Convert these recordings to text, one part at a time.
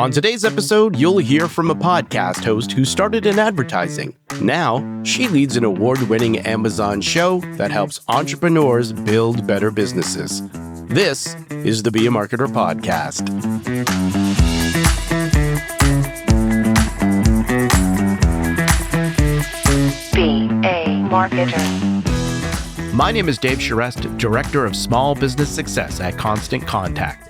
On today's episode, you'll hear from a podcast host who started in advertising. Now, she leads an award-winning Amazon show that helps entrepreneurs build better businesses. This is the Be a Marketer podcast. Be a Marketer. My name is Dave Charest, Director of Small Business Success at Constant Contact.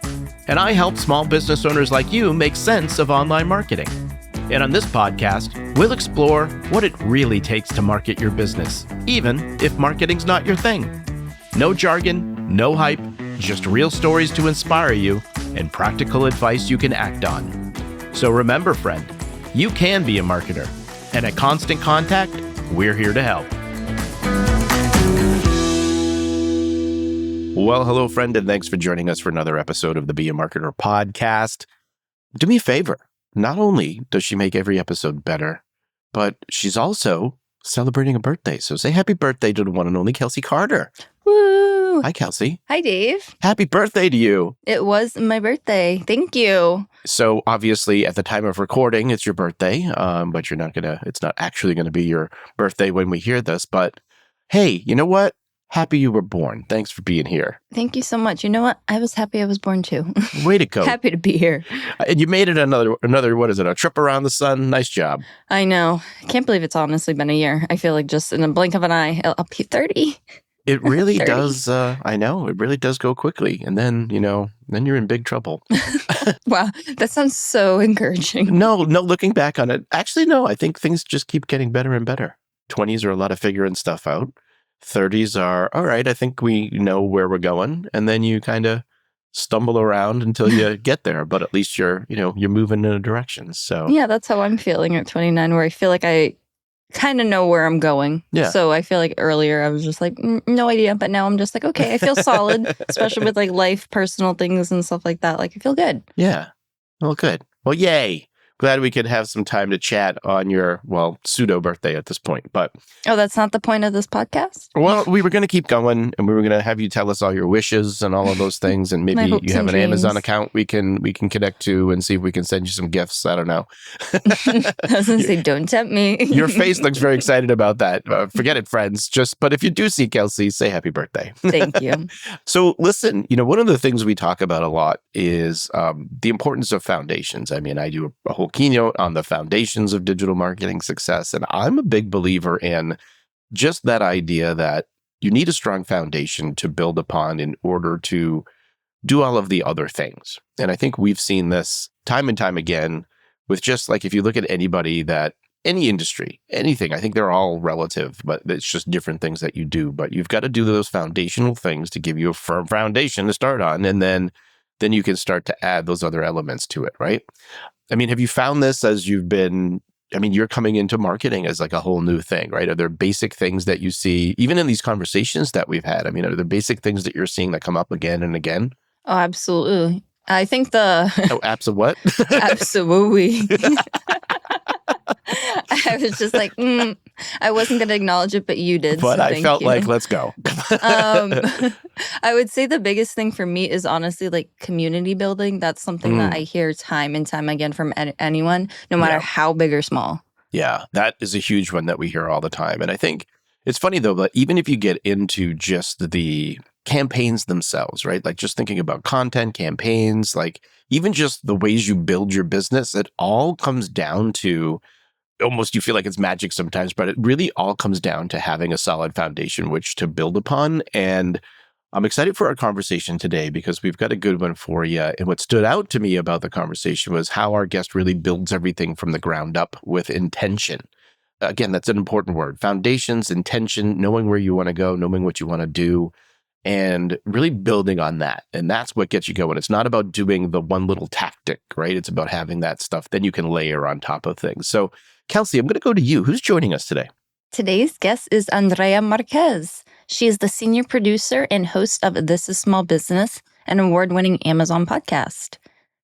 And I help small business owners like you make sense of online marketing. And on this podcast, we'll explore what it really takes to market your business, even if marketing's not your thing. No jargon, no hype, just real stories to inspire you and practical advice you can act on. So remember, friend, you can be a marketer. And at Constant Contact, we're here to help. Well, hello, friend, and thanks for joining us for another episode of the Be a Marketer podcast. Do me a favor. Not only does she make every episode better, but she's also celebrating a birthday. So say happy birthday to the one and only Kelsey Carter. Woo! Hi, Kelsey. Hi, Dave. Happy birthday to you. It was my birthday. Thank you. So obviously, at the time of recording, it's your birthday, but it's not actually going to be your birthday when we hear this. But hey, you know what? Happy you were born. Thanks for being here. Thank you so much. You know what? I was happy I was born too. Way to go. Happy to be here. And you made it another, what is it, a trip around the sun? Nice job. I know. I can't believe it's honestly been a year. I feel like just in a blink of an eye, I'll be 30. It really 30. does. I know. It really does go quickly. And then, then you're in big trouble. Wow. That sounds so encouraging. No, looking back on it. Actually, no, I think things just keep getting better and better. 20s are a lot of figuring stuff out. 30s are, all right, I think we know where we're going. And then you kind of stumble around until you get there. But at least you're moving in a direction. So yeah, that's how I'm feeling at 29, where I feel like I kind of know where I'm going. Yeah. So I feel like earlier I was just like, no idea. But now I'm just like, okay, I feel solid, especially with like life, personal things and stuff like that. Like I feel good. Yeah. Well, good. Well, yay. Glad we could have some time to chat on your, pseudo birthday at this point. But oh, that's not the point of this podcast? Well, we were going to keep going and we were going to have you tell us all your wishes and all of those things. And maybe you have an Amazon account we can connect to and see if we can send you some gifts. I don't know. I was going to say, don't tempt me. Your face looks very excited about that. Forget it, friends. But if you do see Kelsey, say happy birthday. Thank you. So listen, one of the things we talk about a lot is the importance of foundations. I mean, I do a whole keynote on the foundations of digital marketing success. And I'm a big believer in just that idea that you need a strong foundation to build upon in order to do all of the other things. And I think we've seen this time and time again with just like, if you look at anybody any industry, anything, I think they're all relative, but it's just different things that you do. But you've got to do those foundational things to give you a firm foundation to start on. And then you can start to add those other elements to it, right? I mean, have you found this as you're coming into marketing as like a whole new thing, right? Are there basic things that you see, even in these conversations that we've had? I mean, are there basic things that you're seeing that come up again and again? Oh, absolutely. I think apps of what? Absolutely. I was just like, I wasn't going to acknowledge it, but you did. But so I felt you. like, let's go. I would say the biggest thing for me is honestly like community building. That's something that I hear time and time again from anyone, no matter how big or small. Yeah, that is a huge one that we hear all the time. And I think it's funny though, but even if you get into just the campaigns themselves, right? Like just thinking about content campaigns, like even just the ways you build your business, it all comes down to almost, you feel like it's magic sometimes, but it really all comes down to having a solid foundation which to build upon. And I'm excited for our conversation today because we've got a good one for you. And what stood out to me about the conversation was how our guest really builds everything from the ground up with intention. Again, that's an important word. Foundations, intention, knowing where you want to go, knowing what you want to do, and really building on that. And that's what gets you going. It's not about doing the one little tactic, right? It's about having that stuff. Then you can layer on top of things. So Kelsey, I'm going to go to you. Who's joining us today? Today's guest is Andrea Marquez. She is the senior producer and host of This is Small Business, an award-winning Amazon podcast.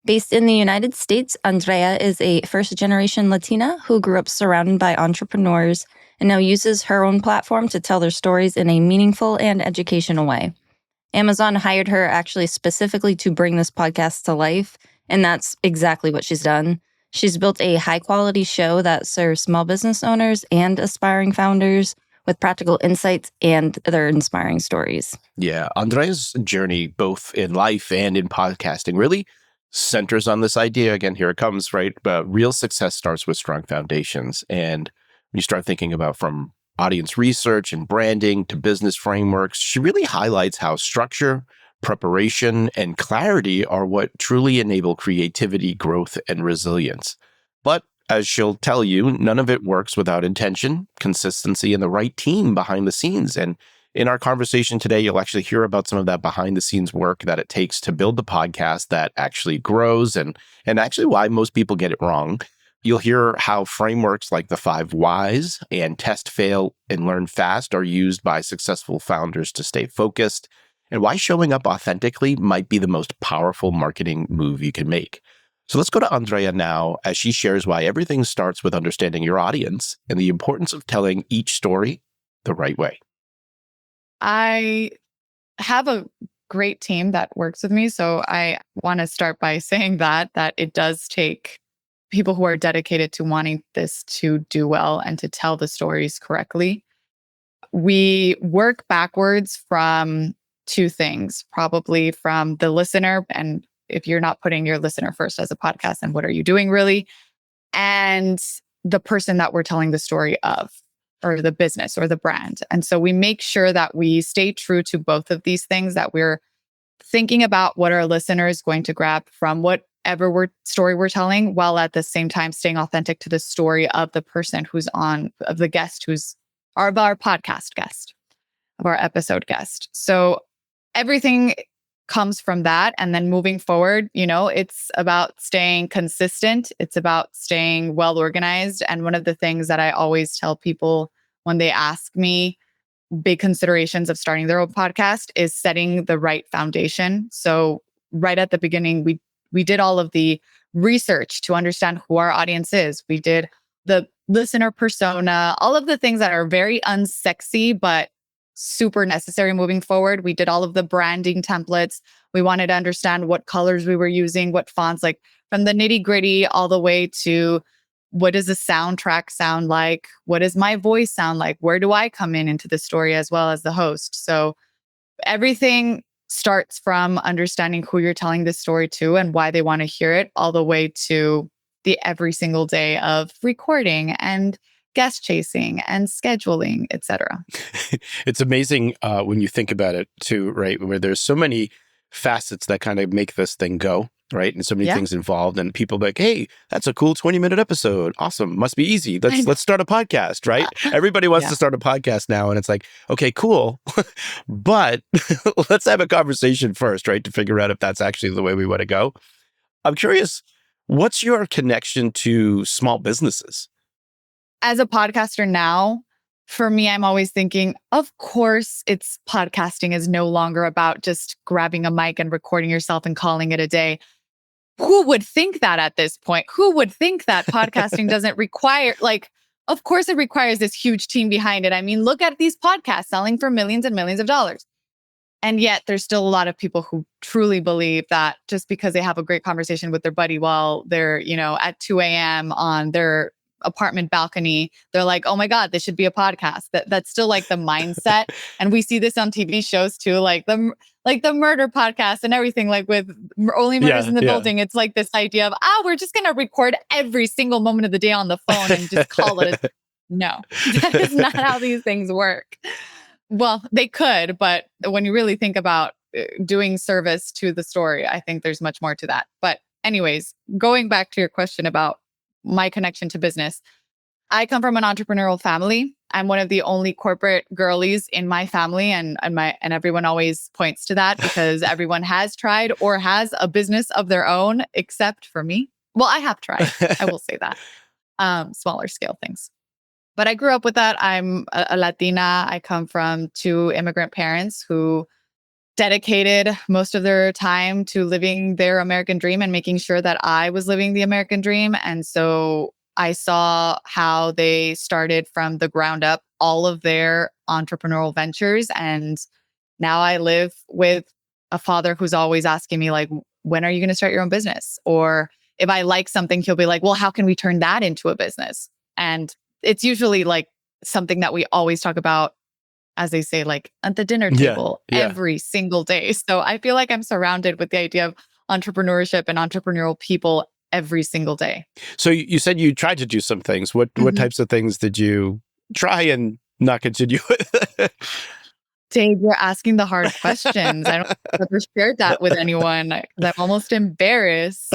Based in the United States, Andrea is a first-generation Latina who grew up surrounded by entrepreneurs and now uses her own platform to tell their stories in a meaningful and educational way. Amazon hired her actually specifically to bring this podcast to life, And that's exactly what she's done. She's built a high-quality show that serves small business owners and aspiring founders with practical insights and their inspiring stories. Yeah, Andrea's journey, both in life and in podcasting, really centers on this idea. Again, here it comes, right? But real success starts with strong foundations. And when you start thinking about from audience research and branding to business frameworks, she really highlights how structure, preparation, and clarity are what truly enable creativity, growth, and resilience. But as she'll tell you, none of it works without intention, consistency, and the right team behind the scenes. And in our conversation today, you'll actually hear about some of that behind the scenes work that it takes to build the podcast that actually grows and actually why most people get it wrong. You'll hear how frameworks like the 5 whys and test, fail, and learn fast are used by successful founders to stay focused, and why showing up authentically might be the most powerful marketing move you can make. So let's go to Andrea now as she shares why everything starts with understanding your audience and the importance of telling each story the right way. I have a great team that works with me. So I want to start by saying that it does take people who are dedicated to wanting this to do well and to tell the stories correctly. We work backwards from 2 things, probably from the listener. And if you're not putting your listener first as a podcast, then what are you doing really? And the person that we're telling the story of, or the business or the brand. And so we make sure that we stay true to both of these things, that we're thinking about what our listener is going to grab from whatever story we're telling, while at the same time staying authentic to the story of the person who's on, of the guest who's our podcast guest, of our episode guest. So everything comes from that. And then moving forward, it's about staying consistent. It's about staying well organized. And one of the things that I always tell people when they ask me big considerations of starting their own podcast is setting the right foundation. So right at the beginning, we did all of the research to understand who our audience is. We did the listener persona, all of the things that are very unsexy, but super necessary moving forward. We did all of the branding templates. We wanted to understand what colors we were using, what fonts, like from the nitty gritty all the way to what does a soundtrack sound like? What does my voice sound like? Where do I come into the story as well as the host? So everything starts from understanding who you're telling this story to and why they want to hear it, all the way to the every single day of recording and guest chasing and scheduling, etc. It's amazing when you think about it too, right? Where there's so many facets that kind of make this thing go, right? And so many things involved, and people like, hey, that's a cool 20-minute episode. Awesome. Must be easy. Let's start a podcast, right? Everybody wants to start a podcast now. And it's like, okay, cool. But let's have a conversation first, right? To figure out if that's actually the way we want to go. I'm curious, what's your connection to small businesses? As a podcaster now, for me, I'm always thinking, of course, podcasting is no longer about just grabbing a mic and recording yourself and calling it a day. Who would think that at this point? Who would think that podcasting doesn't require, of course it requires this huge team behind it. I mean, look at these podcasts selling for millions and millions of dollars. And yet there's still a lot of people who truly believe that just because they have a great conversation with their buddy while they're, at 2 a.m. on their apartment balcony, they're like, oh my God, this should be a podcast. That's still like the mindset. And we see this on TV shows too, like the murder podcast and everything, like with Only Murders in the Building. It's like this idea of, we're just going to record every single moment of the day on the phone and just call it. No, that is not how these things work. Well, they could, but when you really think about doing service to the story, I think there's much more to that. But anyways, going back to your question about my connection to business. I come from an entrepreneurial family. I'm one of the only corporate girlies in my family, and everyone always points to that because everyone has tried or has a business of their own, except for me. Well, I have tried. I will say that. Smaller scale things. But I grew up with that. I'm a Latina. I come from 2 immigrant parents who dedicated most of their time to living their American dream and making sure that I was living the American dream. And so I saw how they started from the ground up all of their entrepreneurial ventures. And now I live with a father who's always asking me, like, when are you going to start your own business? Or if I like something, he'll be like, well, how can we turn that into a business? And it's usually like something that we always talk about, as they say, like at the dinner Yeah. table Yeah. every single day. So I feel like I'm surrounded with the idea of entrepreneurship and entrepreneurial people every single day. So you said you tried to do some things. What Mhm. types of things did you try and not continue with? Dave, you're asking the hard questions. I don't think I've ever shared that with anyone because I'm almost embarrassed.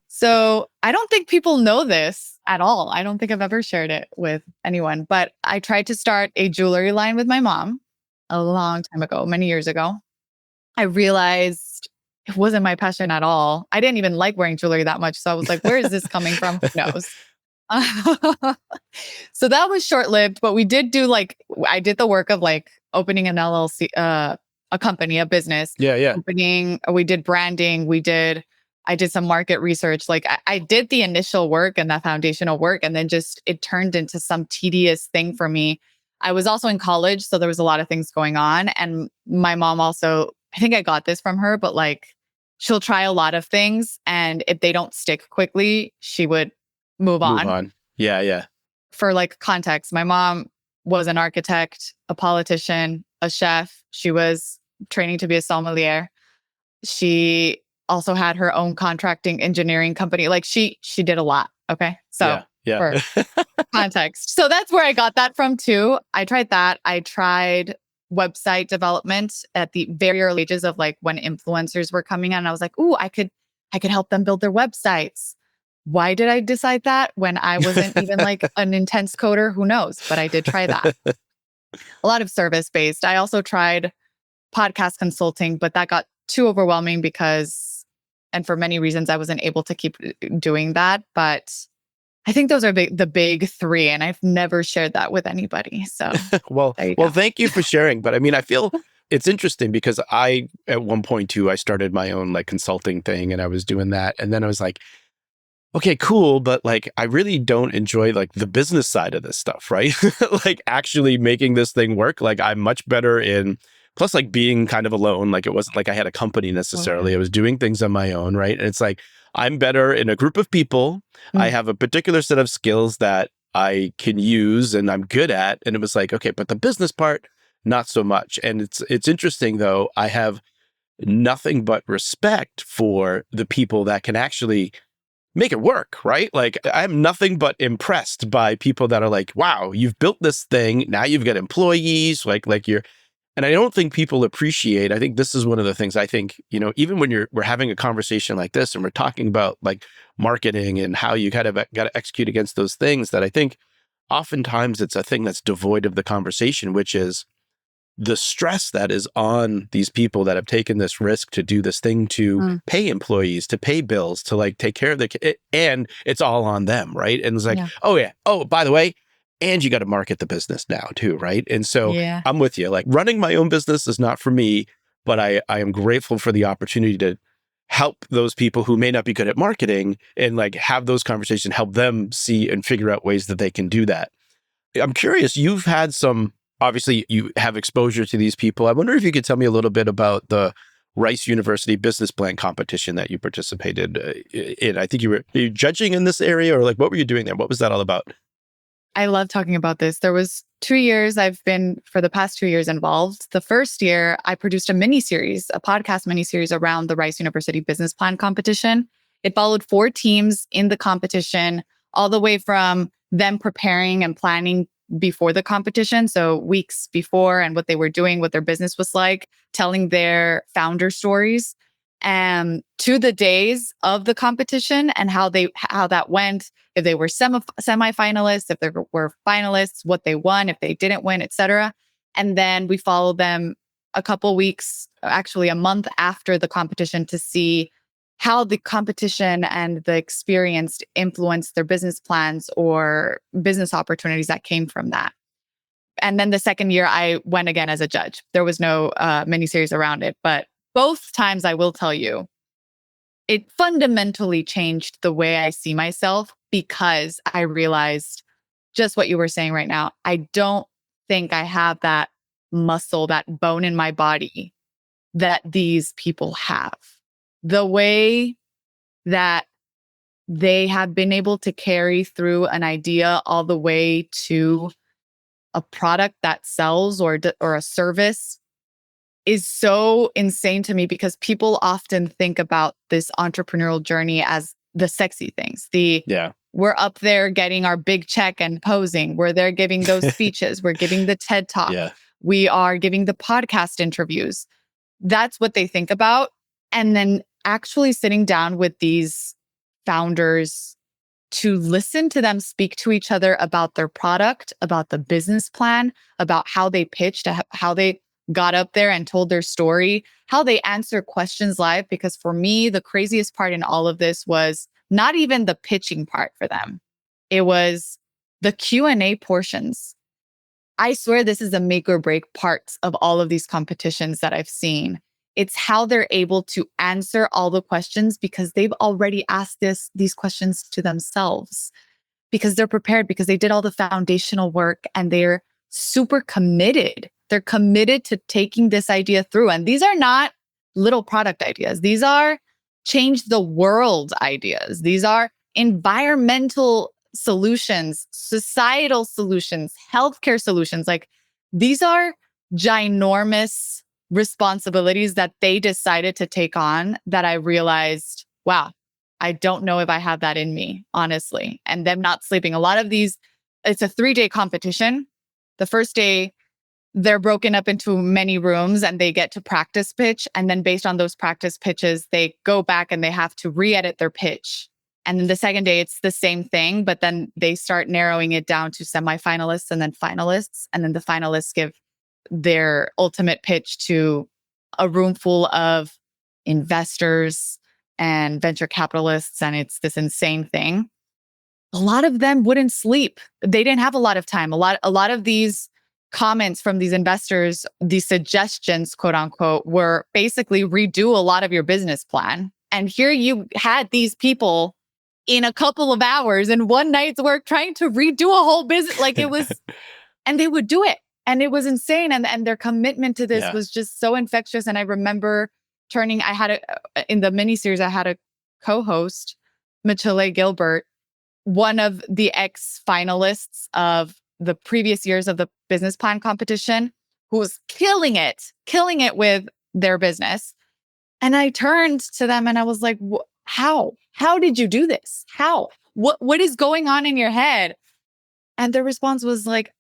So I don't think people know this at all. I don't think I've ever shared it with anyone, but I tried to start a jewelry line with my mom a long time ago, many years ago. I realized it wasn't my passion at all. I didn't even like wearing jewelry that much. So I was like, where is this coming from? Who knows? So that was short lived, but we did do like, I did the work of like opening an LLC, a company, a business. Yeah. We did branding. I did some market research. Like I did the initial work and the foundational work, and then just it turned into some tedious thing for me. I was also in college, so there was a lot of things going on. And my mom also, I think I got this from her, but like she'll try a lot of things. And if they don't stick quickly, she would move Move on. on. Yeah. For like context, my mom was an architect, a politician, a chef. She was training to be a sommelier. She also had her own contracting engineering company. Like she did a lot. Okay. So Yeah. for context. So that's where I got that from too. I tried that. I tried website development at the very early ages of like when influencers were coming in. I was like, ooh, I could help them build their websites. Why did I decide that when I wasn't even like an intense coder? Who knows? But I did try that. A lot of service based. I also tried podcast consulting, but that got too overwhelming and for many reasons, I wasn't able to keep doing that. But I think those are the big three, and I've never shared that with anybody. So Well, there you go. thank you for sharing. But I mean, I feel it's interesting because at one point too, I started my own like consulting thing, and I was doing that, and then I was like, okay, cool, but like I really don't enjoy like the business side of this stuff, right? Like actually making this thing work. Like I'm much better in plus like being kind of alone. Like it wasn't like I had a company necessarily. I was doing things on my own, right? And it's like I'm better in a group of people. I have a particular set of skills that I can use and I'm good at. And it was like, okay, but the business part, not so much. And it's interesting though. I have nothing but respect for the people that can actually make it work, right? Like I'm nothing but impressed by people that are like, wow, you've built this thing. Now you've got employees, like you're, and I don't think people appreciate, I think this is one of the things I think, even when we're having a conversation like this and we're talking about like marketing and how you kind of got to execute against those things, that I think oftentimes it's a thing that's devoid of the conversation, which is the stress that is on these people that have taken this risk to do this thing, to pay employees, to pay bills, to like take care of and it's all on them, right? And it's like, oh yeah, oh, by the way, and you got to market the business now too, right? And so I'm with you. Like running my own business is not for me, but I am grateful for the opportunity to help those people who may not be good at marketing and like have those conversations, help them see and figure out ways that they can do that. I'm curious, you've had obviously you have exposure to these people. I wonder if you could tell me a little bit about the Rice University business plan competition that you participated in. I think were you judging in this area, or like what were you doing there? What was that all about? I love talking about this. There was 2 years I've been for the past 2 years involved. The first year I produced a podcast miniseries around the Rice University business plan competition. It followed 4 teams in the competition, all the way from them preparing and planning before the competition. So weeks before, and what they were doing, what their business was like, telling their founder stories, and to the days of the competition and how that went, if they were semi-finalists, if they were finalists, what they won, if they didn't win, etc. And then we followed them a couple weeks, actually a month after the competition, to see how the competition and the experience influenced their business plans or business opportunities that came from that. And then the second year, I went again as a judge. There was no miniseries around it, but both times, I will tell you, it fundamentally changed the way I see myself, because I realized just what you were saying right now. I don't think I have that muscle, that bone in my body that these people have. the way that they have been able to carry through an idea all the way to a product that sells or a service is so insane to me, because people often think about this entrepreneurial journey as the sexy things. We're up there getting our big check and posing. We're there giving those speeches. We're giving the TED Talk. Yeah. We are giving the podcast interviews. That's what they think about. And then actually sitting down with these founders to listen to them speak to each other about their product, about the business plan, about how they pitched, how they got up there and told their story, how they answer questions live. Because for me, the craziest part in all of this was not even the pitching part for them. It was the Q&A portions. I swear this is a make or break part of all of these competitions that I've seen. It's how they're able to answer all the questions because they've already asked these questions to themselves, because they're prepared, because they did all the foundational work, and they're super committed. They're committed to taking this idea through. And these are not little product ideas. These are change the world ideas. These are environmental solutions, societal solutions, healthcare solutions. Like, these are ginormous responsibilities that they decided to take on, that I realized, wow, I don't know if I have that in me, honestly. And them not sleeping. A lot of these, it's a 3-day competition. The first day, they're broken up into many rooms and they get to practice pitch. And then based on those practice pitches, they go back and they have to re-edit their pitch. And then the second day, it's the same thing, but then they start narrowing it down to semifinalists and then finalists. And then the finalists give their ultimate pitch to a room full of investors and venture capitalists. And it's this insane thing. A lot of them wouldn't sleep. They didn't have a lot of time. A lot of these comments from these investors, these suggestions, quote unquote, were basically redo a lot of your business plan. And here you had these people in a couple of hours in one night's work trying to redo a whole business. Like, it was, and they would do it. And it was insane. And their commitment to this was just so infectious. And I remember in the miniseries, I had a co-host, Michele Gilbert, one of the ex-finalists of the previous years of the business plan competition, who was killing it with their business. And I turned to them and I was like, how did you do this? How? What is going on in your head? And their response was like,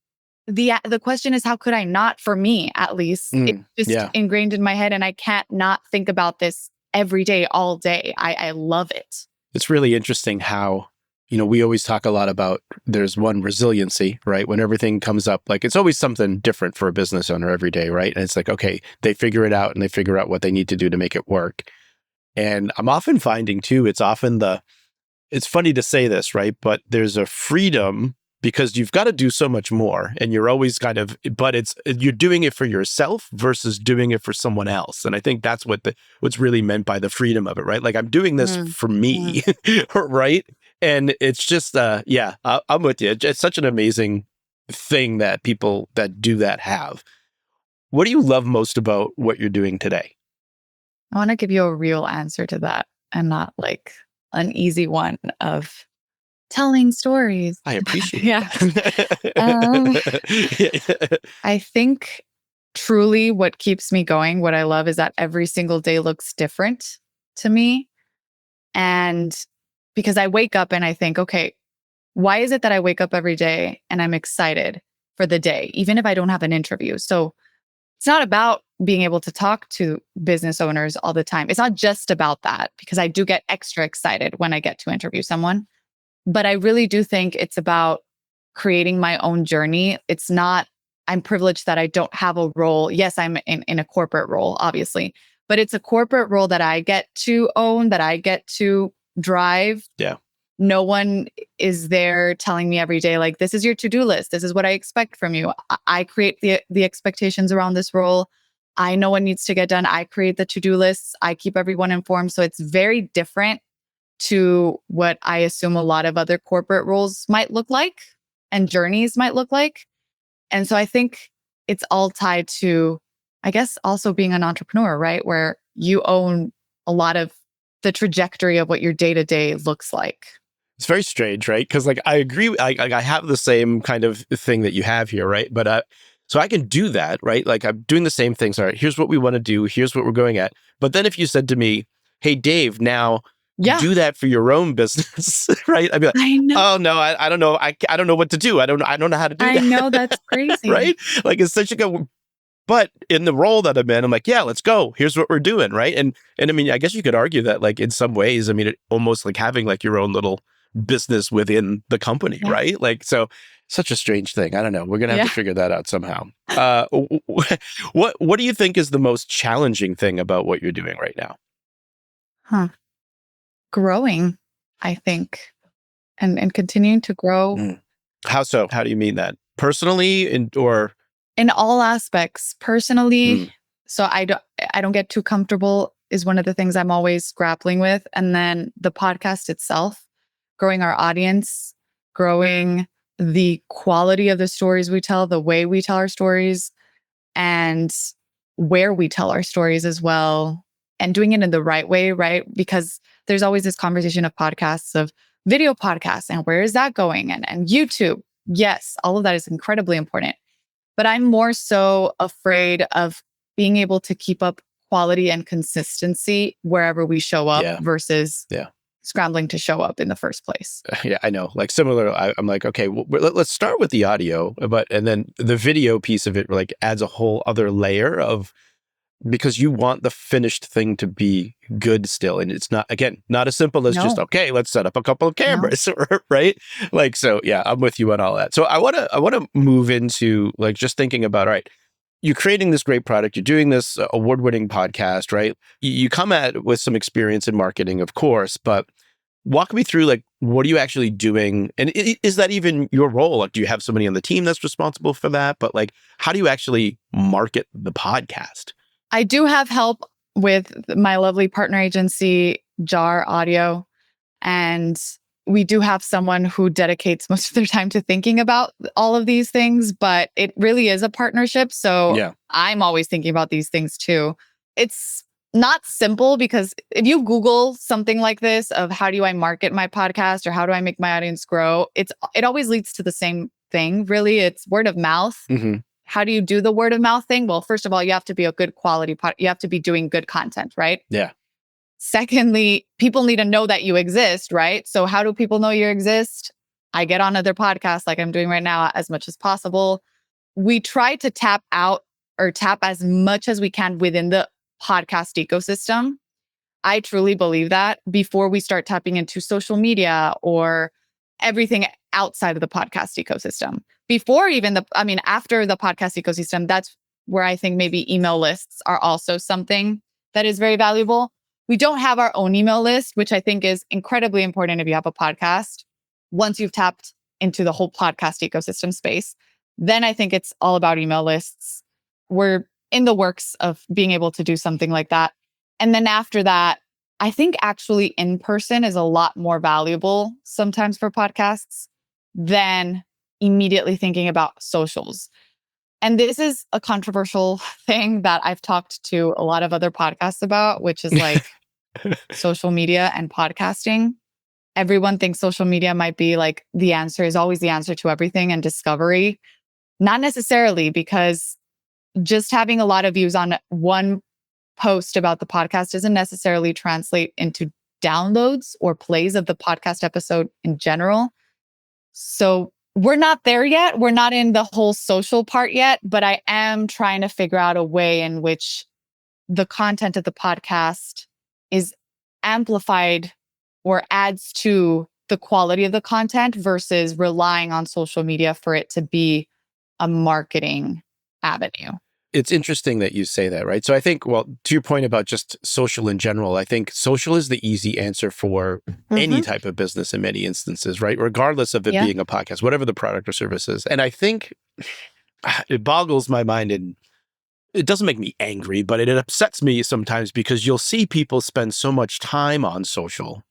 the question is, how could I not? For me, at least, it's just ingrained in my head, and I can't not think about this every day, all day. I love it. It's really interesting how, we always talk a lot about there's one resiliency, right? When everything comes up, like, it's always something different for a business owner every day, right? And it's like, okay, they figure it out and they figure out what they need to do to make it work. And I'm often finding too, it's funny to say this, right? But there's a freedom, because you've got to do so much more, and you're always you're doing it for yourself versus doing it for someone else. And I think that's what's really meant by the freedom of it, right? Like, I'm doing this for me, right? And it's just, I'm with you. It's such an amazing thing that people that do that have. What do you love most about what you're doing today? I want to give you a real answer to that, and not like an easy one of telling stories. I appreciate that. I think truly what keeps me going, what I love, is that every single day looks different to me. And because I wake up and I think, okay, why is it that I wake up every day and I'm excited for the day, even if I don't have an interview? So it's not about being able to talk to business owners all the time. It's not just about that, because I do get extra excited when I get to interview someone. But I really do think it's about creating my own journey. It's not, I'm privileged that I don't have a role. Yes, I'm in a corporate role, obviously, but it's a corporate role that I get to own, that I get to drive. Yeah. No one is there telling me every day, like, this is your to-do list. This is what I expect from you. I create the expectations around this role. I know what needs to get done. I create the to-do lists. I keep everyone informed. So it's very different to what I assume a lot of other corporate roles might look like and journeys might look like. And so I think it's all tied to, I guess, also being an entrepreneur, right? Where you own a lot of the trajectory of what your day-to-day looks like. It's very strange, right? Because like I agree, I have the same kind of thing that you have here, right? But so I can do that, right? Like I'm doing the same things. All right, here's what we want to do. Here's what we're going at. But then if you said to me, "Hey, Dave, now Yeah, do that for your own business," right? I'd be like, I know. "Oh no, I don't know. I don't know what to do. I don't know how to do I that." know, that's crazy. Right? Like it's such a good. But in the role that I'm in, I'm like, yeah, let's go. Here's what we're doing, right? And I mean, I guess you could argue that, like in some ways, I mean, it almost like having like your own little business within the company, Yeah. right? Like, so such a strange thing. I don't know. We're gonna have to Yeah. figure that out somehow. What do you think is the most challenging thing about what you're doing right now? Growing, I think, and continuing to grow Mm. How so? How do you mean that? Personally, or in all aspects. Personally, Mm. so I don't get too comfortable is one of the things I'm always grappling with. And then the podcast itself, growing our audience, growing the quality of the stories we tell, the way we tell our stories, and where we tell our stories as well, and doing it in the right way, right? Because there's always this conversation of podcasts, of video podcasts, and where is that going? And YouTube. Yes, all of that is incredibly important. But I'm more so afraid of being able to keep up quality and consistency wherever we show up Yeah. versus Yeah. scrambling to show up in the first place. Yeah, I know. Like similar, I'm like, okay, let's start with the audio, and then the video piece of it like adds a whole other layer of, because you want the finished thing to be good still, and it's not, again, not as simple as just No. okay, let's set up a couple of cameras, right? Like, so yeah, I'm with you on all that. So I want to move into like just thinking about, all right, you're creating this great product, you're doing this award-winning podcast, right? You come at it with some experience in marketing, of course, but walk me through like what are you actually doing, and is that even your role? Like, do you have somebody on the team that's responsible for that? But like, how do you actually market the podcast? I do have help with my lovely partner agency, Jar Audio. And we do have someone who dedicates most of their time to thinking about all of these things, but it really is a partnership. So Yeah. I'm always thinking about these things too. It's not simple because if you Google something like this of how do I market my podcast or how do I make my audience grow, it always leads to the same thing. Really, it's word of mouth. Mm-hmm. How do you do the word of mouth thing? Well, first of all, you have to be a good quality you have to be doing good content, right? Yeah. Secondly, people need to know that you exist, right? So how do people know you exist? I get on other podcasts like I'm doing right now as much as possible. We try to tap out or tap as much as we can within the podcast ecosystem. I truly believe that before we start tapping into social media or everything outside of the podcast ecosystem. Before even after the podcast ecosystem, that's where I think maybe email lists are also something that is very valuable. We don't have our own email list, which I think is incredibly important if you have a podcast. Once you've tapped into the whole podcast ecosystem space, then I think it's all about email lists. We're in the works of being able to do something like that. And then after that, I think actually in person is a lot more valuable sometimes for podcasts than immediately thinking about socials. And this is a controversial thing that I've talked to a lot of other podcasts about, which is like social media and podcasting. Everyone thinks social media might be like is always the answer to everything and discovery. Not necessarily, because just having a lot of views on one post about the podcast doesn't necessarily translate into downloads or plays of the podcast episode in general. So we're not there yet. We're not in the whole social part yet, but I am trying to figure out a way in which the content of the podcast is amplified or adds to the quality of the content versus relying on social media for it to be a marketing avenue. It's interesting that you say that, right? So I think, well, to your point about just social in general, I think social is the easy answer for any type of business in many instances, right? Regardless of it being a podcast, whatever the product or service is. And I think it boggles my mind, and it doesn't make me angry, but it upsets me sometimes because you'll see people spend so much time on social,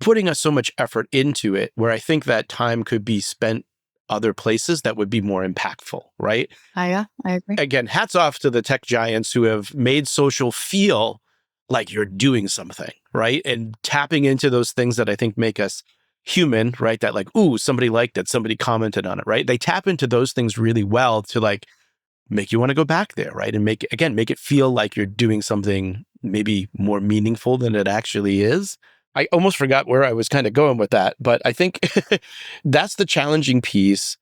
putting so much effort into it, where I think that time could be spent other places that would be more impactful, right? Yeah, I agree. Again, hats off to the tech giants who have made social feel like you're doing something, right? And tapping into those things that I think make us human, right? That like, ooh, somebody liked it, somebody commented on it, right? They tap into those things really well to like make you want to go back there, right? And make it feel like you're doing something maybe more meaningful than it actually is. I almost forgot where I was kind of going with that, but I think that's the challenging piece.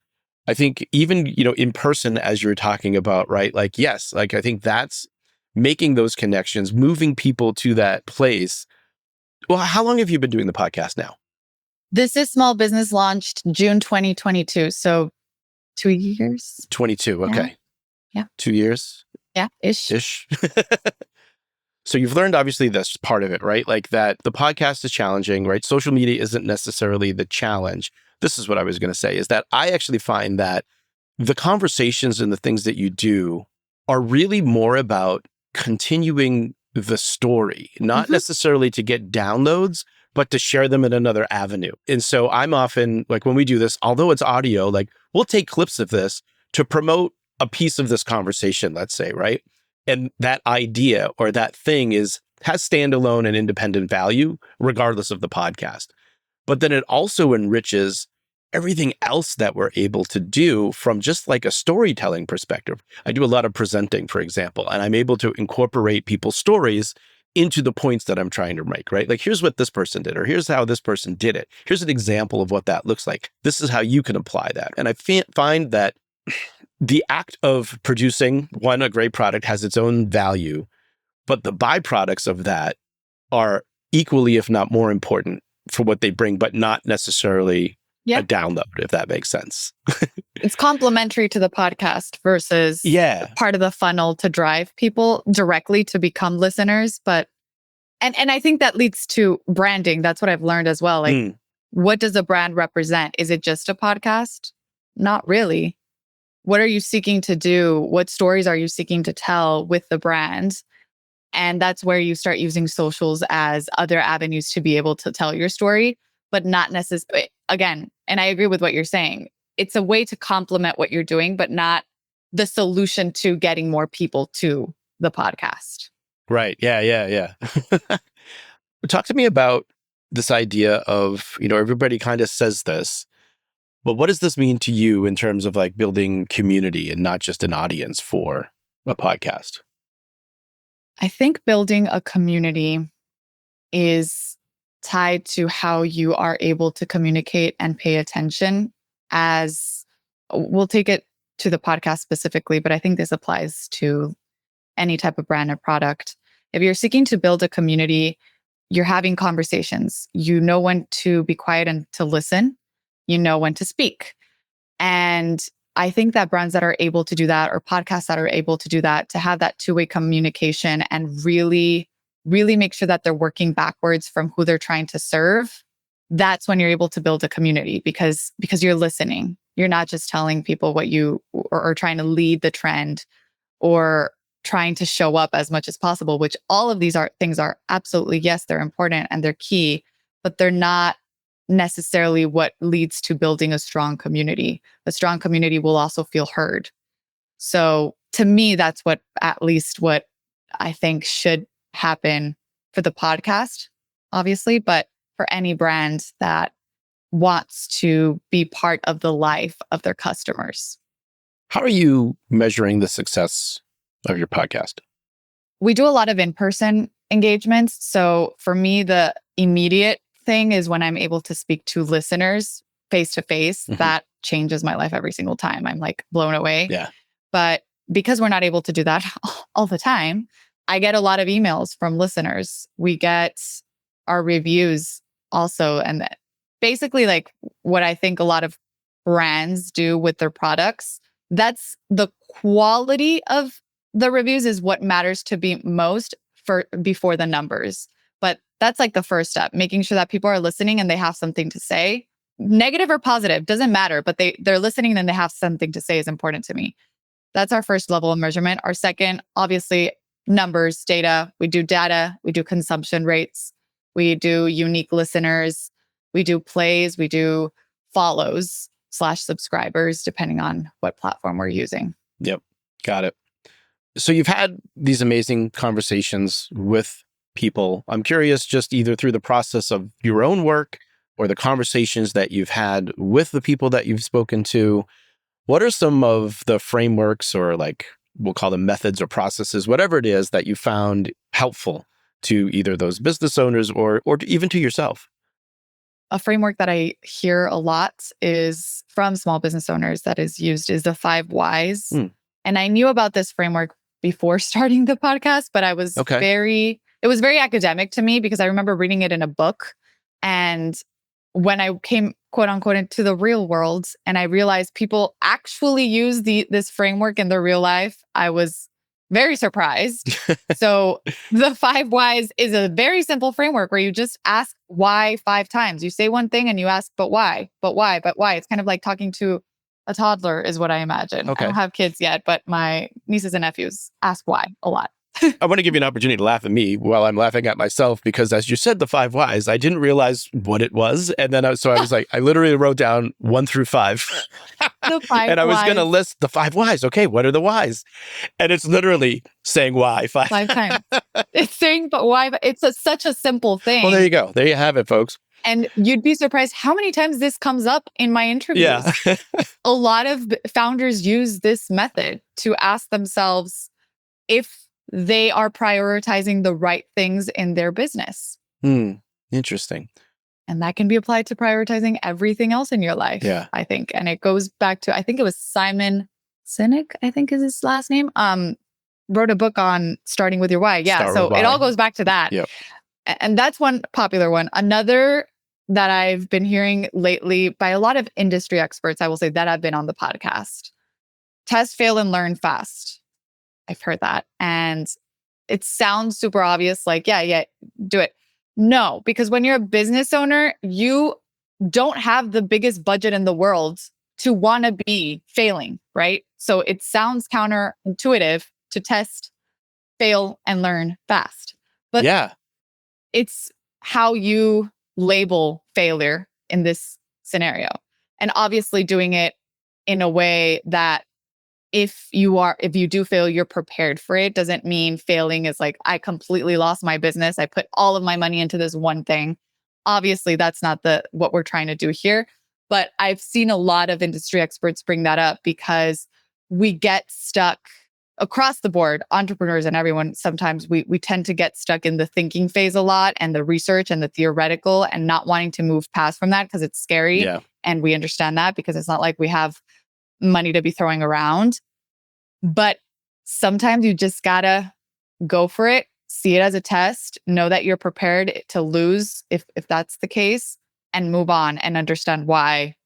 I think even, in person, as you're talking about, right? Like, yes, like I think that's making those connections, moving people to that place. Well, how long have you been doing the podcast now? This is Small Business launched June 2022. So 2 years. 22. Okay. Yeah. 2 years. Yeah. Ish. So you've learned obviously this part of it, right? Like that the podcast is challenging, right? Social media isn't necessarily the challenge. This is what I was going to say, is that I actually find that the conversations and the things that you do are really more about continuing the story, not necessarily to get downloads, but to share them in another avenue. And so I'm often like, when we do this, although it's audio, like we'll take clips of this to promote a piece of this conversation, let's say, right? And that idea or that thing has standalone and independent value, regardless of the podcast. But then it also enriches everything else that we're able to do from just like a storytelling perspective. I do a lot of presenting, for example, and I'm able to incorporate people's stories into the points that I'm trying to make, right? Like, here's what this person did, or here's how this person did it. Here's an example of what that looks like. This is how you can apply that. And I find that the act of producing a great product has its own value, but the byproducts of that are equally, if not more important for what they bring, but not necessarily a download, if that makes sense. It's complementary to the podcast versus part of the funnel to drive people directly to become listeners. But, and I think that leads to branding. That's what I've learned as well. Like, what does a brand represent? Is it just a podcast? Not really. What are you seeking to do? What stories are you seeking to tell with the brand? And that's where you start using socials as other avenues to be able to tell your story, but not necessarily, again, and I agree with what you're saying. It's a way to complement what you're doing, but not the solution to getting more people to the podcast. Right. Yeah. Talk to me about this idea of, everybody kind of says this, but what does this mean to you in terms of like building community and not just an audience for a podcast? I think building a community is tied to how you are able to communicate and pay attention. As we'll take it to the podcast specifically, but I think this applies to any type of brand or product. If you're seeking to build a community, you're having conversations. You know when to be quiet and to listen. You know when to speak. And I think that brands that are able to do that, or podcasts that are able to do that, to have that two-way communication and really, really make sure that they're working backwards from who they're trying to serve, that's when you're able to build a community because you're listening. You're not just telling people what you, or trying to lead the trend or trying to show up as much as possible, which all of these things are absolutely, yes, they're important and they're key, but they're not necessarily what leads to building a strong community. A strong community will also feel heard. So to me, that's at least what I think should happen for the podcast, obviously, but for any brand that wants to be part of the life of their customers. How are you measuring the success of your podcast? We do a lot of in-person engagements. So for me, the immediate thing is when I'm able to speak to listeners face to face. That changes my life every single time. I'm like blown away. Yeah. But because we're not able to do that all the time, I get a lot of emails from listeners. We get our reviews also. And basically, like what I think a lot of brands do with their products, that's the quality of the reviews is what matters to be most before the numbers. But that's like the first step, making sure that people are listening and they have something to say. Negative or positive, doesn't matter, but they're listening and they have something to say is important to me. That's our first level of measurement. Our second, obviously, numbers, data. We do data, we do consumption rates, we do unique listeners, we do plays, we do follows / subscribers, depending on what platform we're using. Yep. Got it. So you've had these amazing conversations with people. I'm curious, just either through the process of your own work or the conversations that you've had with the people that you've spoken to, what are some of the frameworks or like we'll call them methods or processes, whatever it is that you found helpful to either those business owners or even to yourself? A framework that I hear a lot is from small business owners that is used is the 5 whys. And I knew about this framework before starting the podcast, but I was it was very academic to me because I remember reading it in a book. And when I came, quote unquote, into the real world and I realized people actually use this framework in their real life, I was very surprised. So the 5 whys is a very simple framework where you just ask why 5 times. You say one thing and you ask, but why? But why? But why? It's kind of like talking to a toddler is what I imagine. I don't have kids yet, but my nieces and nephews ask why a lot. I want to give you an opportunity to laugh at me while I'm laughing at myself, because as you said, the 5 whys, I didn't realize what it was. And then I was like, I literally wrote down 1 through 5. The 5 and I was whys. going to list the 5 whys. Okay, what are the whys? And it's literally saying why 5 times. It's saying but why. But it's such a simple thing. Well, there you go. There you have it, folks. And you'd be surprised how many times this comes up in my interviews. Yeah. A lot of founders use this method to ask themselves if they are prioritizing the right things in their business. Interesting. And that can be applied to prioritizing everything else in your life, I think. And it goes back to, I think it was Simon Sinek, I think is his last name, wrote a book on starting with your why. Yeah, so it all goes back to that. Yep. And that's one popular one. Another that I've been hearing lately by a lot of industry experts, I will say that have been on the podcast. Test, fail, and learn fast. I've heard that. And it sounds super obvious, like, yeah, do it. No, because when you're a business owner, you don't have the biggest budget in the world to want to be failing, right? So it sounds counterintuitive to test, fail, and learn fast. But it's how you label failure in this scenario. And obviously doing it in a way that if you do fail, you're prepared for it. Doesn't mean failing is like, I completely lost my business. I put all of my money into this one thing. Obviously, that's not what we're trying to do here. But I've seen a lot of industry experts bring that up because we get stuck across the board, entrepreneurs and everyone. Sometimes we tend to get stuck in the thinking phase a lot and the research and the theoretical and not wanting to move past from that because it's scary. Yeah. And we understand that because it's not like we have money to be throwing around. But sometimes you just gotta go for it, see it as a test, know that you're prepared to lose if that's the case, and move on and understand why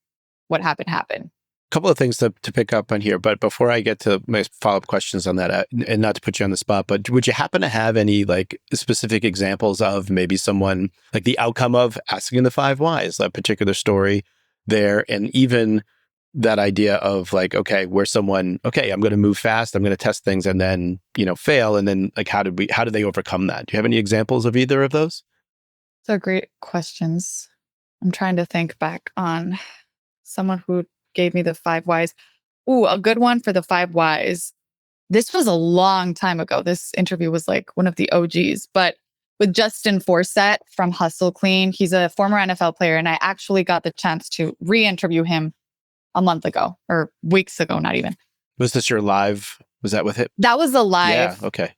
what happened. A couple of things to pick up on here, but before I get to my follow-up questions on that, and not to put you on the spot, but would you happen to have any like specific examples of maybe someone, like the outcome of asking the 5 whys, that particular story there, and even that idea of like, okay, where someone, okay, I'm going to move fast, I'm going to test things and then, fail. And then like, how did they overcome that? Do you have any examples of either of those? So great questions. I'm trying to think back on someone who gave me the 5 whys. Ooh, a good one for the 5 whys. This was a long time ago. This interview was like one of the OGs, but with Justin Forsett from Hustle Clean. He's a former NFL player. And I actually got the chance to re-interview him a month ago or weeks ago, not even. Was this your live? Was that with it? That was a live. Yeah. Okay.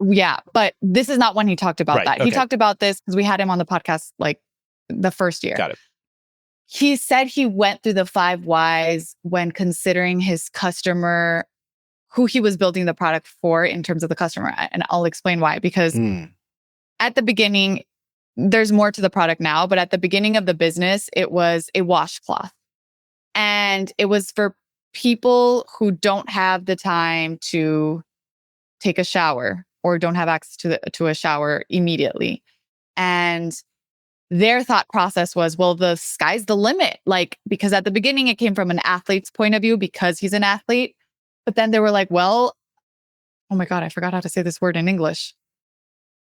Yeah. But this is not when he talked about that. Okay. He talked about this because we had him on the podcast like the first year. Got it. He said he went through the 5 whys when considering his customer, who he was building the product for in terms of the customer. And I'll explain why. Because at the beginning, there's more to the product now, but at the beginning of the business, it was a washcloth. And it was for people who don't have the time to take a shower or don't have access to a shower immediately. And their thought process was, well, the sky's the limit. Like, because at the beginning, it came from an athlete's point of view because he's an athlete. But then they were like, well, oh my God, I forgot how to say this word in English.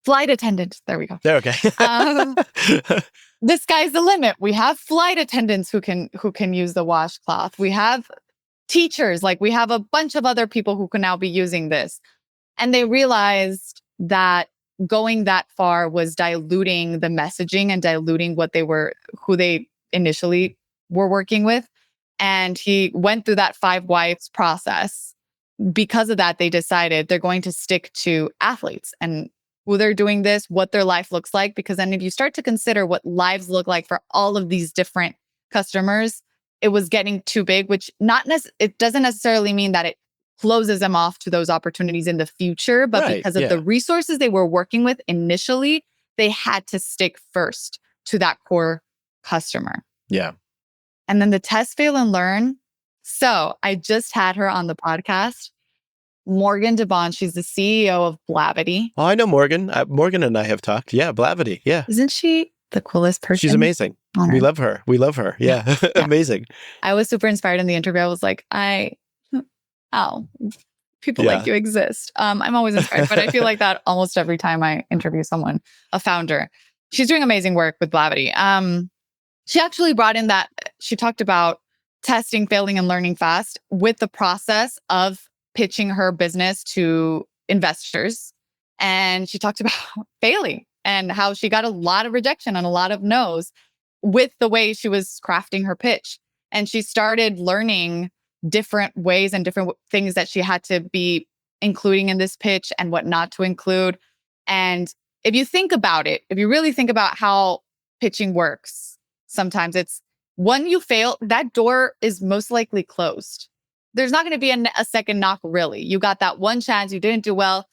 Flight attendant. There we go. There, okay. The sky's the limit. We have flight attendants who can use the washcloth. We have teachers, like we have a bunch of other people who can now be using this. And they realized that going that far was diluting the messaging and diluting who they initially were working with. And he went through that 5 whys process. Because of that, they decided they're going to stick to athletes and who they're doing this, what their life looks like. Because then if you start to consider what lives look like for all of these different customers, it was getting too big, which it doesn't necessarily mean that it closes them off to those opportunities in the future. But Right, because of yeah. the resources they were working with initially, they had to stick first to that core customer. Yeah. And then the test, fail, and learn. So I just had her on the podcast. Morgan DeBon, she's the CEO of Blavity. Oh, I know Morgan. Morgan and I have talked. Yeah, Blavity. Yeah. Isn't she the coolest person? She's amazing. on We earth? love her. We love her. Yeah. Amazing. I was super inspired in the interview. I was like, people Yeah. like you exist. I'm always inspired, but I feel like that almost every time I interview someone, a founder. She's doing amazing work with Blavity. She actually brought in she talked about testing, failing, and learning fast with the process of pitching her business to investors. And she talked about failing and how she got a lot of rejection and a lot of no's with the way she was crafting her pitch. And she started learning different ways and different things that she had to be including in this pitch and what not to include. And if you think about it, if you really think about how pitching works, sometimes it's when you fail, that door is most likely closed. There's not going to be a second knock, really. You got that one chance, you didn't do well.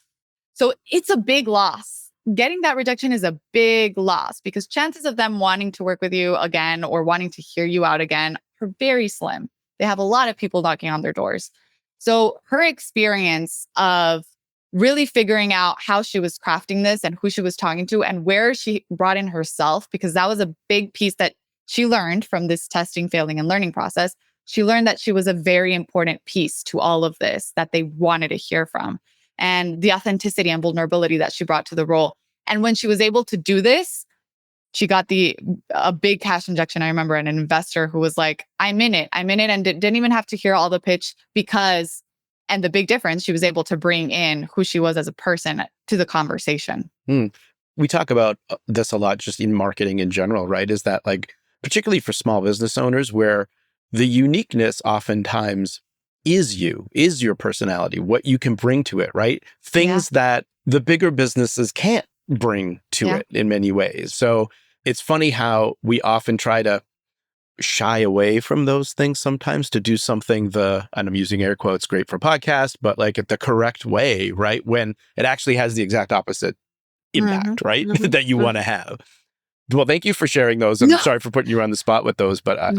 So it's a big loss. Getting that rejection is a big loss because chances of them wanting to work with you again or wanting to hear you out again are very slim. They have a lot of people knocking on their doors. So her experience of really figuring out how she was crafting this and who she was talking to and where she brought in herself, because that was a big piece that she learned from this testing, failing, and learning process. She learned that she was a very important piece to all of this that they wanted to hear from, and the authenticity and vulnerability that she brought to the role. And when she was able to do this, she got a big cash injection. I remember an investor who was like, I'm in it, and didn't even have to hear all the pitch and the big difference, she was able to bring in who she was as a person to the conversation. We talk about this a lot just in marketing in general, right? Is that like, particularly for small business owners, where the uniqueness oftentimes is your personality, what you can bring to it, right? Things that the bigger businesses can't bring to it in many ways. So it's funny how we often try to shy away from those things sometimes to do something and I'm using air quotes, great for podcasts, but like the correct way, right? When it actually has the exact opposite impact, right? That you want to have. Well, thank you for sharing those. I'm sorry for putting you on the spot with those, but I'm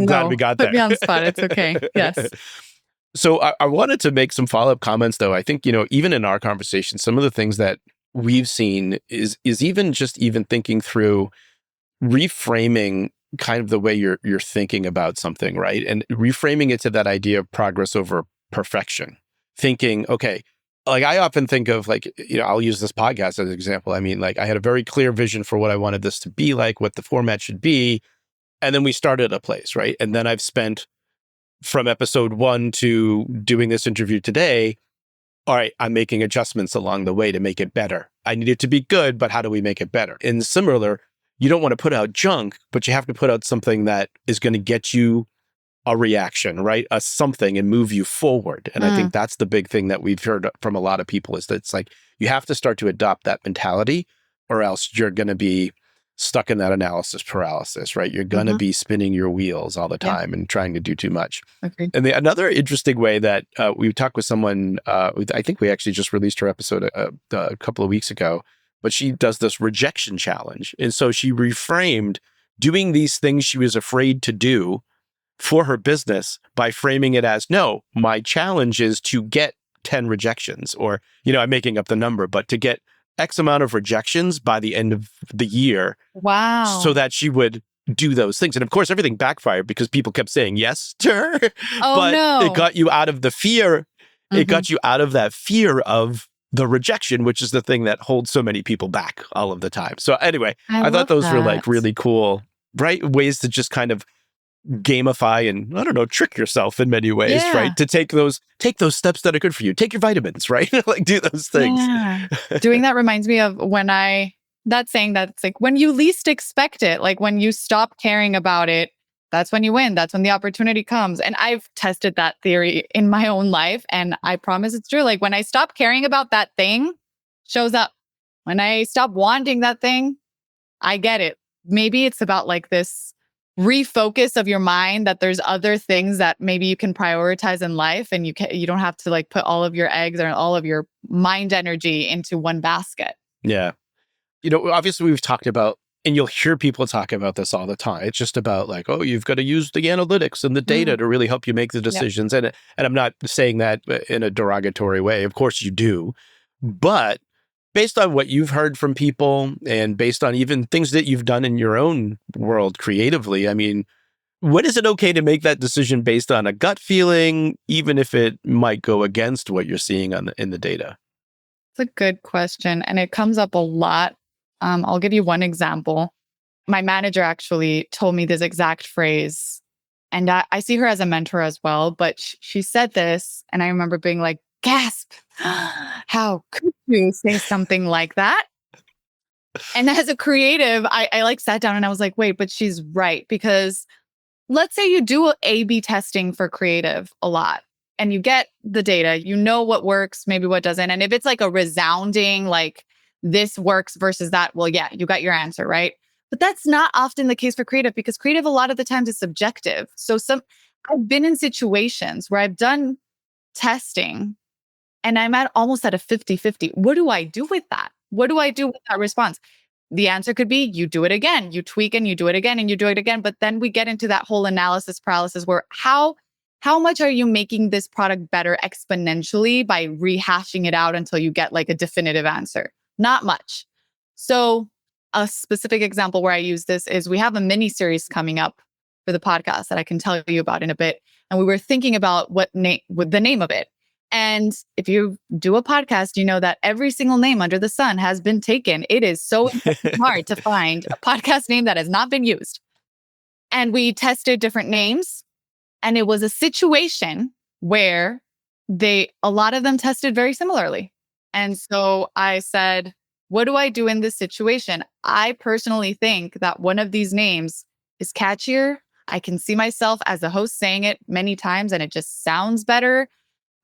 glad we got there. Put me on the spot. It's okay. Yes. So I wanted to make some follow-up comments, though. I think, even in our conversation, some of the things that we've seen is even thinking through reframing kind of the way you're thinking about something, right? And reframing it to that idea of progress over perfection. Thinking, okay, like I often think of like, I'll use this podcast as an example. I mean, like I had a very clear vision for what I wanted this to be like, what the format should be. And then we started a place, right? And then I've spent from episode 1 to doing this interview today, all right, I'm making adjustments along the way to make it better. I need it to be good, but how do we make it better? And similar, you don't want to put out junk, but you have to put out something that is going to get you a reaction, right? A something and move you forward. And I think that's the big thing that we've heard from a lot of people is that it's like, you have to start to adopt that mentality or else you're going to be stuck in that analysis paralysis, right? You're going to be spinning your wheels all the time and trying to do too much. Agreed. And another interesting way that we talked with someone, I think we actually just released her episode a couple of weeks ago, but she does this rejection challenge. And so she reframed doing these things she was afraid to do for her business by framing it as, no, my challenge is to get 10 rejections, or, I'm making up the number, but to get X amount of rejections by the end of the year. Wow. So that she would do those things. And of course, everything backfired because people kept saying yes to her. Oh, but no. it got you out of the fear. It got you out of that fear of the rejection, which is the thing that holds so many people back all of the time. So anyway, I thought those were like really cool, right? Ways to just kind of gamify and, I don't know, trick yourself in many ways, Yeah. right? To take those steps that are good for you. Take your vitamins, right? Like do those things. Yeah. Doing that reminds me of that saying that's like when you least expect it, like when you stop caring about it, that's when you win. That's when the opportunity comes. And I've tested that theory in my own life. And I promise it's true. Like when I stop caring about that thing, shows up. When I stop wanting that thing, I get it. Maybe it's about like this refocus of your mind that there's other things that maybe you can prioritize in life, and you don't have to like put all of your eggs or all of your mind energy into one basket. Yeah. Obviously we've talked about, and you'll hear people talk about this all the time. It's just about like, oh, you've got to use the analytics and the data to really help you make the decisions. And I'm not saying that in a derogatory way. Of course you do. But based on what you've heard from people and based on even things that you've done in your own world creatively, I mean, when is it okay to make that decision based on a gut feeling, even if it might go against what you're seeing in the data? It's a good question. And it comes up a lot. I'll give you one example. My manager actually told me this exact phrase, and I see her as a mentor as well. But she said this, and I remember being like, gasp, how could you say something like that? And as a creative, I like sat down and I was like, wait, but she's right. Because let's say you do A/B testing for creative a lot and you get the data, you know what works, maybe what doesn't. And if it's like a resounding, like this works versus that, well, yeah, you got your answer, right? But that's not often the case for creative, because creative a lot of the times is subjective. So I've been in situations where I've done testing and I'm almost at a 50-50. What do I do with that? What do I do with that response? The answer could be you do it again, you tweak and you do it again and you do it again. But then we get into that whole analysis paralysis where how much are you making this product better exponentially by rehashing it out until you get like a definitive answer? Not much. So a specific example where I use this is we have a mini series coming up for the podcast that I can tell you about in a bit. And we were thinking about what the name of it. And if you do a podcast, you know that every single name under the sun has been taken. It is so hard to find a podcast name that has not been used. And we tested different names. And it was a situation where a lot of them tested very similarly. And so I said, what do I do in this situation? I personally think that one of these names is catchier. I can see myself as a host saying it many times and it just sounds better.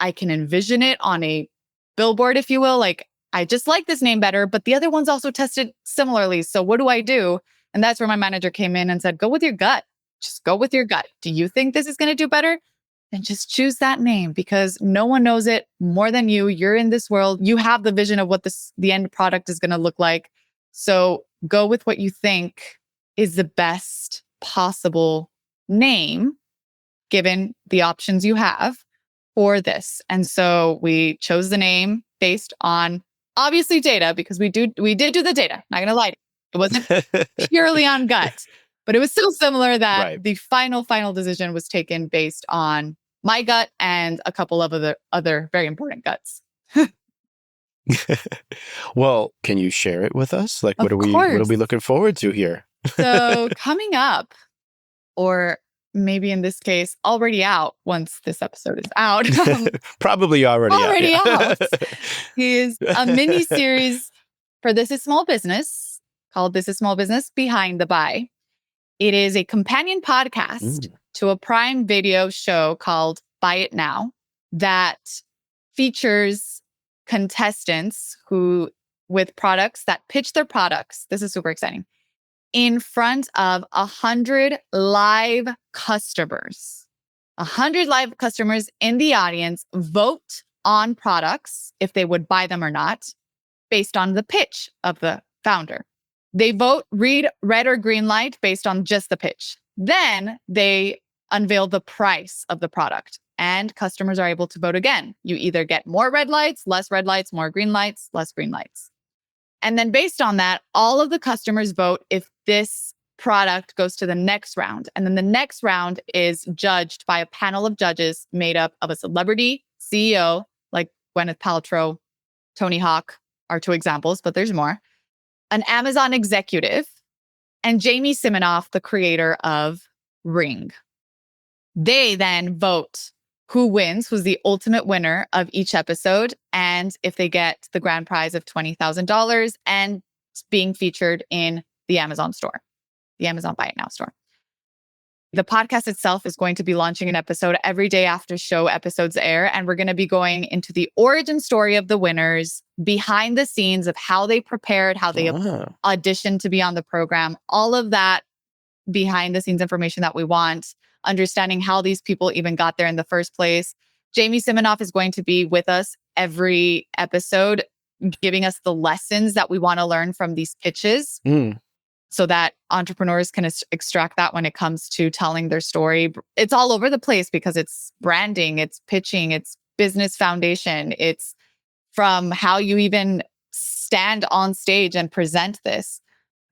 I can envision it on a billboard, if you will. Like, I just like this name better, but the other ones also tested similarly. So what do I do? And that's where my manager came in and said, go with your gut. Just go with your gut. Do you think this is going to do better? Then just choose that name, because no one knows it more than you. You're in this world. You have the vision of what the end product is going to look like. So go with what you think is the best possible name, given the options you have for this. And so we chose the name based on obviously data, because we did do the data. Not going to lie. It wasn't purely on gut. But it was still similar that the final decision was taken based on my gut and a couple of other very important guts. Well, can you share it with us? Like, what Of are we looking forward to here? So coming up, or maybe in this case, already out once this episode is out. Probably already out. Is a mini series for This Is Small Business called This Is Small Business Behind the Buy. It is a companion podcast to a Prime Video show called Buy It Now that features contestants with products that pitch their products. This is super exciting. In front of 100 live customers. 100 live customers in the audience vote on products, if they would buy them or not, based on the pitch of the founder. They vote red or green light based on just the pitch. Then they unveil the price of the product, and customers are able to vote again. You either get more red lights, less red lights, more green lights, less green lights. And then based on that, all of the customers vote if this product goes to the next round. And then the next round is judged by a panel of judges made up of a celebrity CEO, like Gwyneth Paltrow, Tony Hawk are two examples, but there's more. An Amazon executive, and Jamie Siminoff, the creator of Ring. They then vote who wins, who's the ultimate winner of each episode, and if they get the grand prize of $20,000 and being featured in the Amazon store, the Amazon Buy It Now store. The podcast itself is going to be launching an episode every day after show episodes air, and we're going to be going into the origin story of the winners, behind the scenes of how they prepared, how they auditioned to be on the program, all of that behind the scenes information that we want, understanding how these people even got there in the first place. Jamie Siminoff is going to be with us every episode, giving us the lessons that we want to learn from these pitches. So that entrepreneurs can extract that when it comes to telling their story. It's all over the place because it's branding, it's pitching, it's business foundation. It's from how you even stand on stage and present this.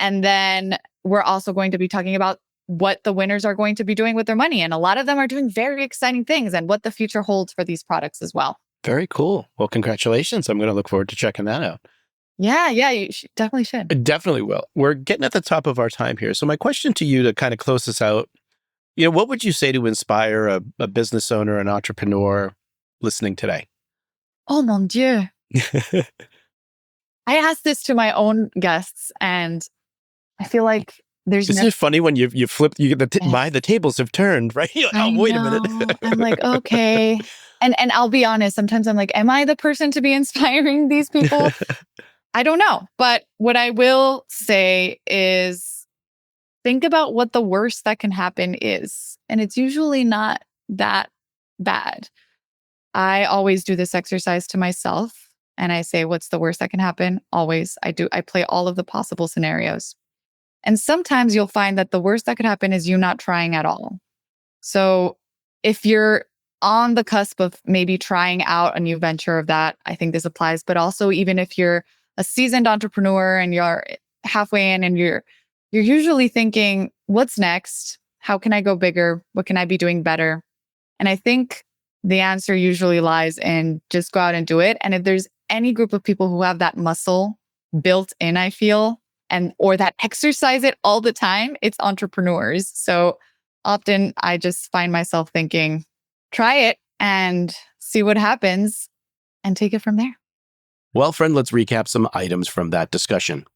And then we're also going to be talking about what the winners are going to be doing with their money. And a lot of them are doing very exciting things and what the future holds for these products as well. Very cool. Well, congratulations. I'm going to look forward to checking that out. Yeah, you definitely should. I definitely will. We're getting at the top of our time here. So my question to you to kind of close this out, what would you say to inspire a business owner, an entrepreneur listening today? Oh, mon Dieu. I asked this to my own guests, and I feel like Isn't it funny when you flip, the tables have turned, right? You're like, wait a minute. I'm like, okay. And I'll be honest, sometimes I'm like, am I the person to be inspiring these people? I don't know. But what I will say is think about what the worst that can happen is. And it's usually not that bad. I always do this exercise to myself and I say, what's the worst that can happen? Always. I play all of the possible scenarios. And sometimes you'll find that the worst that could happen is you not trying at all. So if you're on the cusp of maybe trying out a new venture of that, I think this applies. But also, even if you're a seasoned entrepreneur and you're halfway in and you're usually thinking, what's next? How can I go bigger? What can I be doing better? And I think the answer usually lies in just go out and do it. And if there's any group of people who have that muscle built in, I feel, or that exercise it all the time, it's entrepreneurs. So often I just find myself thinking, try it and see what happens and take it from there. Well, friend, let's recap some items from that discussion.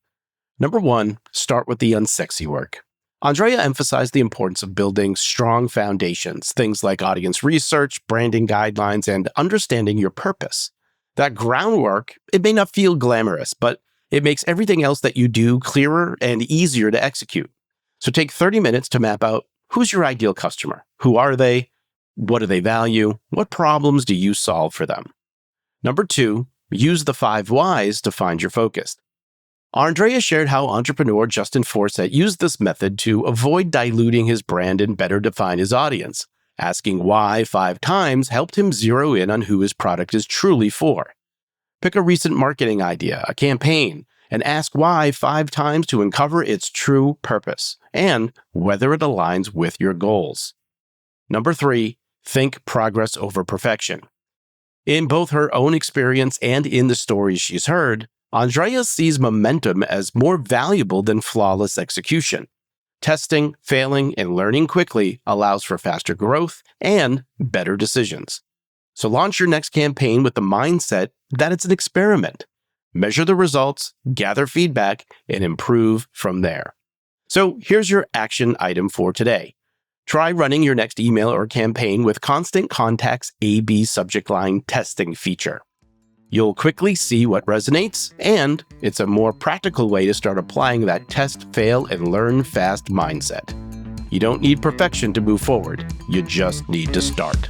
Number 1, start with the unsexy work. Andrea emphasized the importance of building strong foundations, things like audience research, branding guidelines, and understanding your purpose. That groundwork, it may not feel glamorous, but it makes everything else that you do clearer and easier to execute. So take 30 minutes to map out who's your ideal customer. Who are they? What do they value? What problems do you solve for them? Number 2, use the 5 whys to find your focus. Andrea shared how entrepreneur Justin Forsett used this method to avoid diluting his brand and better define his audience. Asking why 5 times helped him zero in on who his product is truly for. Pick a recent marketing idea, a campaign, and ask why 5 times to uncover its true purpose and whether it aligns with your goals. Number 3, think progress over perfection. In both her own experience and in the stories she's heard, Andrea sees momentum as more valuable than flawless execution. Testing, failing, and learning quickly allows for faster growth and better decisions. So launch your next campaign with the mindset that it's an experiment. Measure the results, gather feedback, and improve from there. So here's your action item for today. Try running your next email or campaign with Constant Contact's A/B subject line testing feature. You'll quickly see what resonates, and it's a more practical way to start applying that test, fail, and learn fast mindset. You don't need perfection to move forward. You just need to start.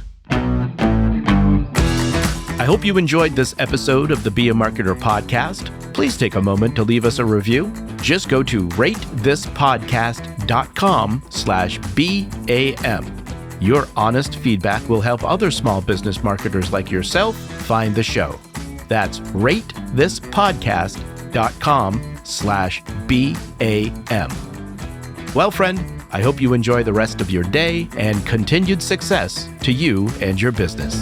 I hope you enjoyed this episode of the Be a Marketer podcast. Please take a moment to leave us a review. Just go to ratethispodcast.com/BAM. Your honest feedback will help other small business marketers like yourself find the show. That's ratethispodcast.com/BAM. Well, friend, I hope you enjoy the rest of your day and continued success to you and your business.